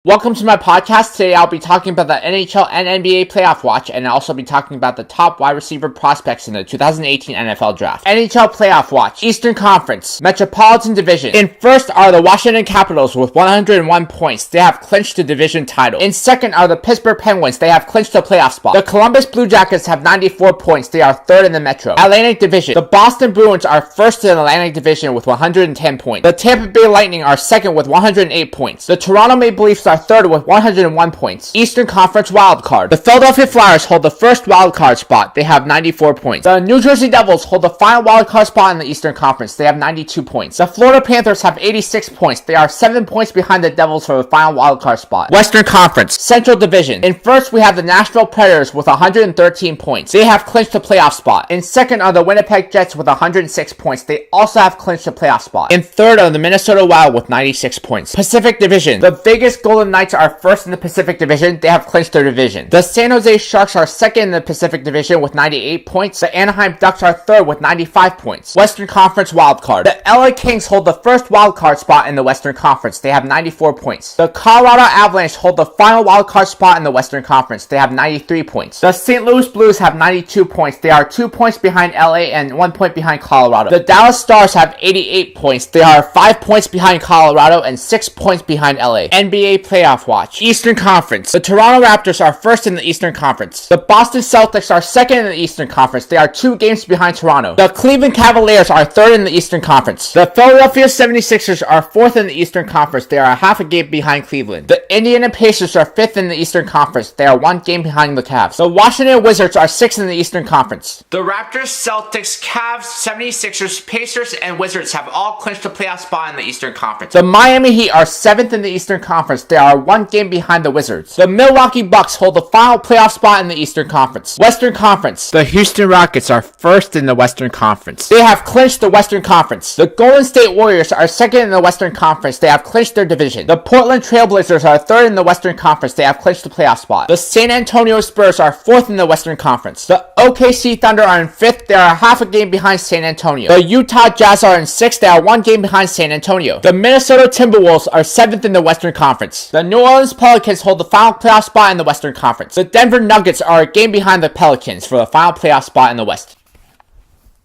Welcome to my podcast. Today I'll be talking about the NHL and NBA Playoff Watch, and I'll also be talking about the top wide receiver prospects in the 2018 NFL Draft. NHL Playoff Watch, Eastern Conference, Metropolitan Division. In first are the Washington Capitals with 101 points. They have clinched the division title. In second are the Pittsburgh Penguins. They have clinched the playoff spot. The Columbus Blue Jackets have 94 points. They are third in the Metro. Atlantic Division. The Boston Bruins are first in the Atlantic Division with 110 points. The Tampa Bay Lightning are second with 108 points. The Toronto Maple Leafs are third with 101 points. Eastern Conference Wildcard. The Philadelphia Flyers hold the first wildcard spot. They have 94 points. The New Jersey Devils hold the final wildcard spot in the Eastern Conference. They have 92 points. The Florida Panthers have 86 points. They are 7 points behind the Devils for the final wildcard spot. Western Conference. Central Division. In first, we have the Nashville Predators with 113 points. They have clinched the playoff spot. In second are the Winnipeg Jets with 106 points. They also have clinched the playoff spot. In third are the Minnesota Wild with 96 points. Pacific Division. The Vegas Golden Knights are first in the Pacific Division. They have clinched their division. The San Jose Sharks are second in the Pacific Division with 98 points. The Anaheim Ducks are third with 95 points. Western Conference Wildcard. The LA Kings hold the first wildcard spot in the Western Conference. They have 94 points. The Colorado Avalanche hold the final wildcard spot in the Western Conference. They have 93 points. The St. Louis Blues have 92 points. They are 2 points behind LA and 1 point behind Colorado. The Dallas Stars have 88 points. They are 5 points behind Colorado and 6 points behind LA. NBA Playoff Watch. Eastern Conference. The Toronto Raptors are first in the Eastern Conference. The Boston Celtics are second in the Eastern Conference. They are 2 games behind Toronto. The Cleveland Cavaliers are third in the Eastern Conference. The Philadelphia 76ers are fourth in the Eastern Conference. They are half a game behind Cleveland. The Indiana Pacers are fifth in the Eastern Conference. They are 1 game behind the Cavs. The Washington Wizards are sixth in the Eastern Conference. The Raptors, Celtics, Cavs, 76ers, Pacers, and Wizards have all clinched a playoff spot in the Eastern Conference. The Miami Heat are seventh in the Eastern Conference. They are 1 game behind the Wizards. The Milwaukee Bucks hold the final playoff spot in the Eastern Conference. Western Conference. The Houston Rockets are first in the Western Conference. They have clinched the Western Conference. The Golden State Warriors are second in the Western Conference. They have clinched their division. The Portland Trailblazers are third in the Western Conference. They have clinched the playoff spot. The San Antonio Spurs are fourth in the Western Conference. The OKC Thunder are in fifth. They are half a game behind San Antonio. The Utah Jazz are in sixth. They are 1 game behind San Antonio. The Minnesota Timberwolves are seventh in the Western Conference. The New Orleans Pelicans hold the final playoff spot in the Western Conference. The Denver Nuggets are a game behind the Pelicans for the final playoff spot in the West.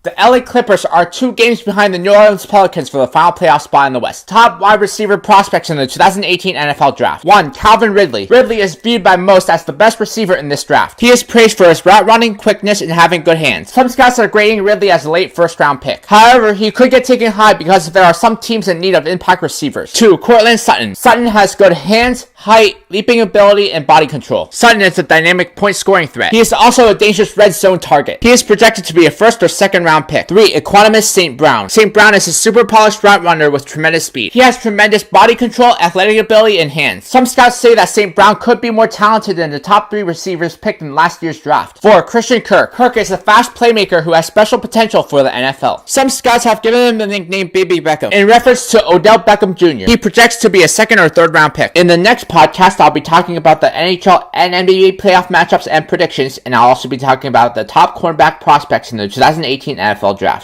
The LA Clippers are 2 games behind the New Orleans Pelicans for the final playoff spot in the West. Top wide receiver prospects in the 2018 NFL Draft. 1. Calvin Ridley. Ridley is viewed by most as the best receiver in this draft. He is praised for his route running, quickness, and having good hands. Some scouts are grading Ridley as a late first-round pick. However, he could get taken high because there are some teams in need of impact receivers. 2. Courtland Sutton. Sutton has good hands, height, leaping ability, and body control. Sutton is a dynamic point-scoring threat. He is also a dangerous red zone target. He is projected to be a first or second-round pick. 3. Equanimeous St.Brown. St. Brown is a super polished route runner with tremendous speed. He has tremendous body control, athletic ability, and hands. Some scouts say that St. Brown could be more talented than the top 3 receivers picked in last year's draft. 4. Christian Kirk. Kirk is a fast playmaker who has special potential for the NFL. Some scouts have given him the nickname Baby Beckham in reference to Odell Beckham Jr. He projects to be a second or third round pick. In the next podcast, I'll be talking about the NHL and NBA playoff matchups and predictions, and I'll also be talking about the top cornerback prospects in the 2018 NFL Draft.